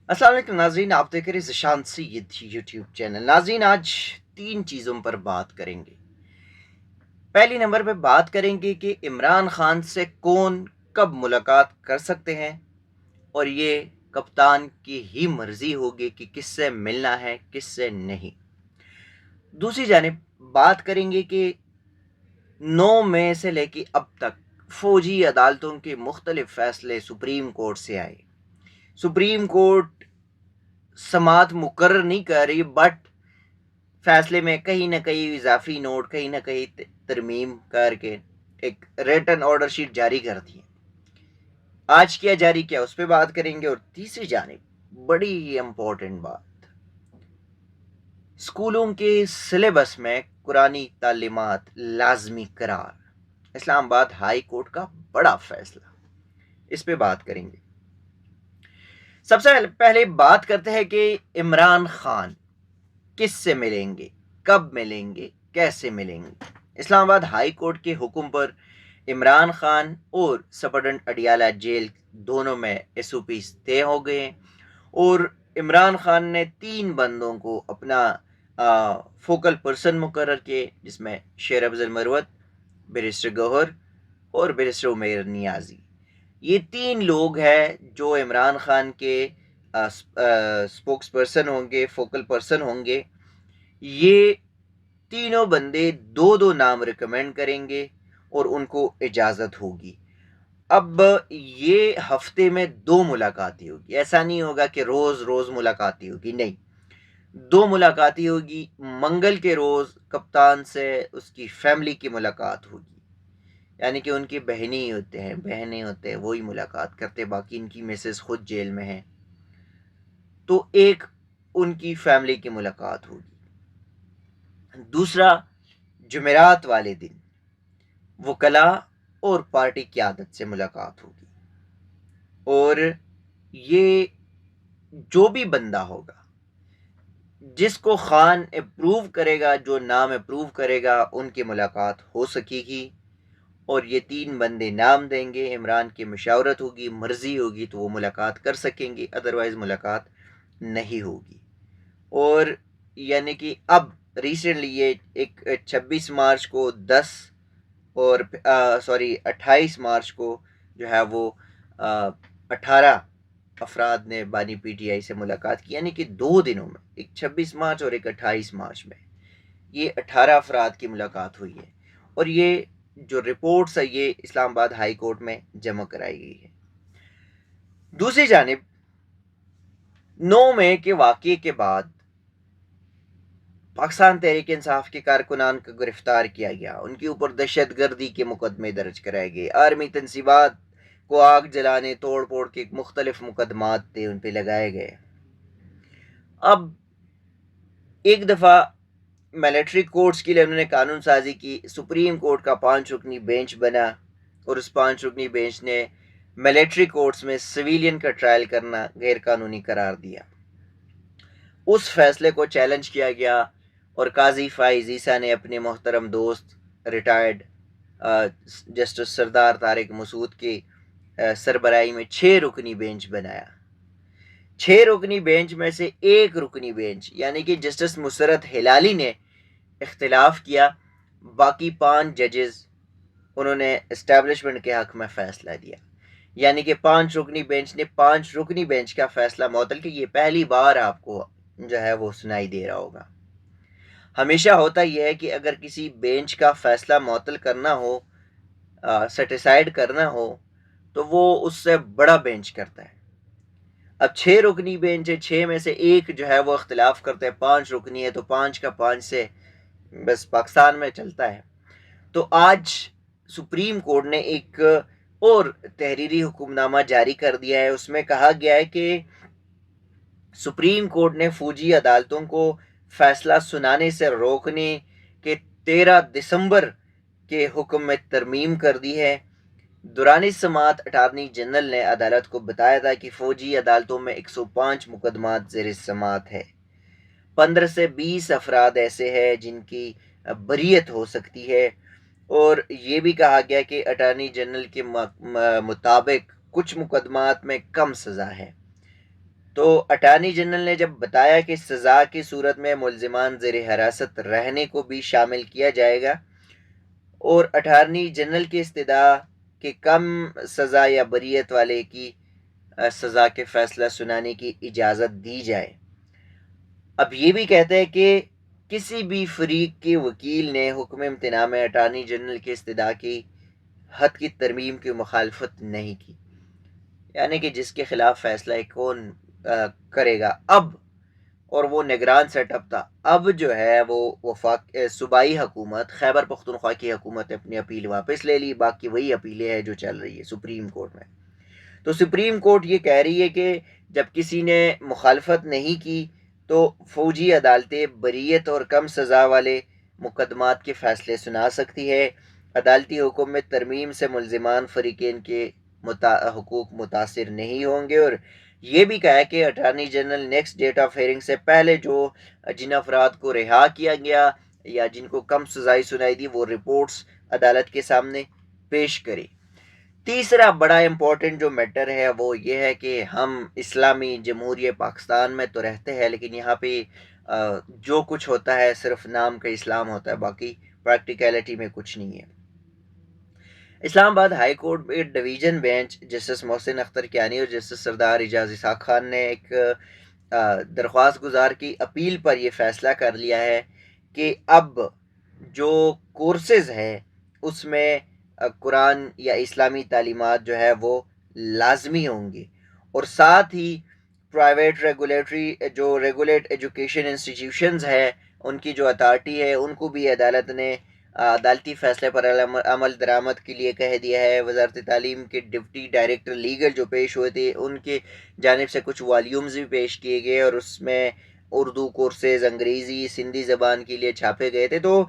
अस्सलाम वालेकुम नाज़रीन, आप देख रहे हैं ज़िशान सैयद यूट्यूब चैनल। नाज़रीन, आज 3 चीज़ों पर बात करेंगे। पहली नंबर पे बात करेंगे कि इमरान खान से कौन कब मुलाकात कर सकते हैं, और ये कप्तान की ही मर्ज़ी होगी कि किससे मिलना है, किससे नहीं। दूसरी जानिब बात करेंगे कि 9 मई से लेके अब तक फ़ौजी अदालतों के मुख्तलिफ फ़ैसले सुप्रीम कोर्ट से आए। सुप्रीम कोर्ट समाअत मुकर्रर नहीं कर रही, बट फैसले में कहीं ना कहीं इजाफी नोट, कहीं ना कहीं तरमीम करके एक रिटन ऑर्डर शीट जारी कर दी है। आज क्या जारी किया उस पर बात करेंगे। और तीसरी जानिब बड़ी ही इंपॉर्टेंट बात, स्कूलों के सिलेबस में कुरानी तालीमात लाजमी करार, इस्लामाबाद हाई कोर्ट का बड़ा फैसला, इस पे बात करेंगे। सबसे पहले बात करते हैं कि इमरान खान किस से मिलेंगे, कब मिलेंगे, कैसे मिलेंगे। इस्लामाबाद हाई कोर्ट के हुक्म पर इमरान खान और सपरडेंट अडियाला जेल दोनों में एसओपी तय हो गए, और इमरान खान ने 3 बंदों को अपना फोकल पर्सन मुकर्रर किए, जिसमें शेर अफजल मरवत, बैरिस्टर गौहर और बैरिस्टर उमैर नियाजी। ये 3 लोग हैं जो इमरान खान के स्पोक्स पर्सन होंगे, फोकल पर्सन होंगे। ये तीनों बंदे दो दो नाम रिकमेंड करेंगे और उनको इजाज़त होगी। अब ये हफ्ते में 2 मुलाकातें होगी, ऐसा नहीं होगा कि रोज़ रोज़ मुलाकातें होगी, नहीं, 2 मुलाकातें होगी। मंगल के रोज़ कप्तान से उसकी फैमिली की मुलाकात होगी, यानी कि उनकी बहनें होते हैं, वही मुलाकात करते, बाकी इनकी मिसेस खुद जेल में है, तो एक उनकी फैमिली की मुलाकात होगी। दूसरा, जुमेरात वाले दिन वकला और पार्टी क़यादत से मुलाकात होगी, और ये जो भी बंदा होगा जिसको खान अप्रूव करेगा, जो नाम अप्रूव करेगा, उनकी मुलाकात हो सकेगी। और ये 3 बंदे नाम देंगे, इमरान की मशावरत होगी, मर्जी होगी तो वो मुलाकात कर सकेंगे, अदरवाइज मुलाकात नहीं होगी। और यानी कि अब रिसेंटली ये एक 26 मार्च को 10 और 28 मार्च को जो है वो 18 अफराद ने बानी पीटीआई से मुलाकात की, यानी कि 2 दिनों में, एक 26 मार्च और एक 28 मार्च में, ये 18 अफराद की मुलाकात हुई है। और ये जो रिपोर्ट्स है ये इस्लामाबाद हाई कोर्ट में जमा कराई गई है। दूसरी जानिब 9 मई के वाक़ये के बाद पाकिस्तान तहरीक इंसाफ के कारकुनान को गिरफ्तार किया गया, उनके ऊपर दहशत गर्दी के मुकदमे दर्ज कराए गए, आर्मी तनसीबात को आग जलाने, तोड़ फोड़ के मुख्तलिफ मुकदमात थे उन पर लगाए गए। अब एक दफ़ा मिलिट्री कोर्ट्स के लिए उन्होंने कानून साजी की, सुप्रीम कोर्ट का 5 रुकनी बेंच बना, और उस 5 रुकनी बेंच ने मिलिट्री कोर्ट्स में सिविलियन का ट्रायल करना गैर कानूनी करार दिया। उस फैसले को चैलेंज किया गया, और काजी फाइज ईसा ने अपने मोहतरम दोस्त रिटायर्ड जस्टिस सरदार तारिक मसूद की सरबराही में 6 रुकनी बेंच बनाया। 6 रुकनी बेंच में से एक रुकनी बेंच यानी कि जस्टिस मुसरत हिलाली ने इख्तिलाफ किया, बाकी 5 जजेस उन्होंने एस्टेब्लिशमेंट के हक में फैसला दिया, यानी कि 5 रुकनी बेंच ने 5 रुकनी बेंच का फैसला मुअत्तल किया। ये पहली बार आपको जो है वो सुनाई दे रहा होगा। हमेशा होता यह है कि अगर किसी बेंच का फैसला मुअत्तल करना हो, सेटिसाइड करना हो, तो वो उससे बड़ा बेंच करता है। अब 6 रुकनी बेंच है, 6 में से एक जो है वो इख्तिलाफ करता है, 5 रुकनी है तो 5 का 5 से बस पाकिस्तान में चलता है। तो आज सुप्रीम कोर्ट ने एक और तहरीरी हुक्मनामा जारी कर दिया है, उसमें कहा गया है कि सुप्रीम कोर्ट ने फौजी अदालतों को फैसला सुनाने से रोकने के 13 दिसंबर के हुक्म में तरमीम कर दी है। दौरान समाअत अटारनी जनरल ने अदालत को बताया था कि फौजी अदालतों में 105 मुकदमात ज़ेर समाअत है, 15 से 20 अफराद ऐसे हैं जिनकी बरीयत हो सकती है, और ये भी कहा गया कि अटारनी जनरल के मुताबिक कुछ मुकदमात में कम सज़ा है। تو اٹارنی جنرل نے جب بتایا کہ سزا کی صورت میں ملزمان زیر حراست رہنے کو بھی شامل کیا جائے گا اور اٹارنی جنرل کی استدعا کہ کم سزا یا بریت والے کی سزا کے فیصلہ سنانے کی اجازت دی جائے. اب یہ بھی کہتے ہیں کہ کسی بھی فریق کے وکیل نے حکم امتناع میں اٹارنی جنرل کی استدعا کی حد کی ترمیم کی مخالفت نہیں کی. یعنی کہ جس کے خلاف فیصلہ کون کرے گا اب، اور وہ نگران سیٹ اپ تھا، اب جو ہے وہ صوبائی حکومت خیبر پختونخوا کی حکومت نے اپنی اپیل واپس لے لی. باقی وہی اپیلیں ہیں جو چل رہی ہے سپریم کورٹ میں. تو سپریم کورٹ یہ کہہ رہی ہے کہ جب کسی نے مخالفت نہیں کی تو فوجی عدالتیں بریت اور کم سزا والے مقدمات کے فیصلے سنا سکتی ہے. عدالتی حکم میں ترمیم سے ملزمان فریقین کے حقوق متاثر نہیں ہوں گے. اور یہ بھی کہا ہے کہ attorney general next date of hearing سے پہلے جن افراد کو رہا کیا گیا یا جن کو کم سزائی سنائی دی وہ رپورٹس عدالت کے سامنے پیش کرے. تیسرا بڑا امپورٹنٹ جو میٹر ہے وہ یہ ہے کہ ہم اسلامی جمہوریہ پاکستان میں تو رہتے ہیں لیکن یہاں پہ جو کچھ ہوتا ہے صرف نام کا اسلام ہوتا ہے، باقی پریکٹیکلٹی میں کچھ نہیں ہے. اسلام آباد ہائی کورٹ میں division bench justice Mohsin Akhtar Kayani اور جسٹس سردار اعجاز اسحاق خان نے ایک درخواست گزار کی اپیل پر یہ فیصلہ کر لیا ہے کہ اب جو کورسز ہے اس میں قرآن یا اسلامی تعلیمات جو ہے وہ لازمی ہوں گی، اور ساتھ ہی پرائیویٹ ریگولیٹ ایجوکیشن انسٹیٹیوشنز ہے ان کی جو اتھارٹی ہے ان کو بھی عدالت نے عدالتی فیصلے پر عمل درآمد کے لیے کہہ دیا ہے. وزارت تعلیم کے ڈپٹی ڈائریکٹر لیگل جو پیش ہوئے تھے ان کے جانب سے کچھ والیومز بھی پیش کیے گئے اور اس میں اردو کورسز انگریزی سندھی زبان کے لیے چھاپے گئے تھے. تو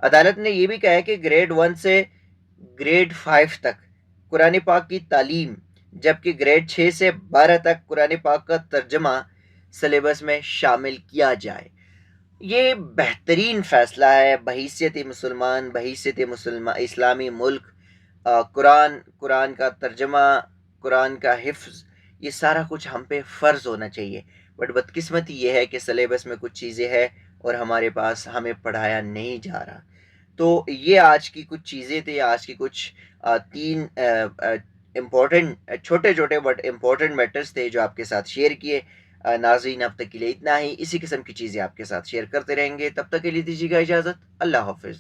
عدالت نے یہ بھی کہا ہے کہ گریڈ 1 سے گریڈ 5 تک قرآن پاک کی تعلیم، جبکہ گریڈ 6 سے 12 تک قرآن پاک کا ترجمہ سلیبس میں شامل کیا جائے. یہ بہترین فیصلہ ہے بحیثیت مسلمان، اسلامی ملک. قرآن کا ترجمہ، قرآن کا حفظ، یہ سارا کچھ ہم پہ فرض ہونا چاہیے. بٹ بدقسمتی یہ ہے کہ سلیبس میں کچھ چیزیں ہیں اور ہمارے پاس ہمیں پڑھایا نہیں جا رہا. تو یہ آج کی کچھ چیزیں تھیں، آج کی کچھ 3 امپورٹنٹ چھوٹے بٹ امپورٹنٹ میٹرز تھے جو آپ کے ساتھ شیئر کیے. ناظرین اب تک کے لیے اتنا ہی. اسی قسم کی چیزیں آپ کے ساتھ شیئر کرتے رہیں گے. تب تک کے لیے دیجیے گا اجازت. اللہ حافظ.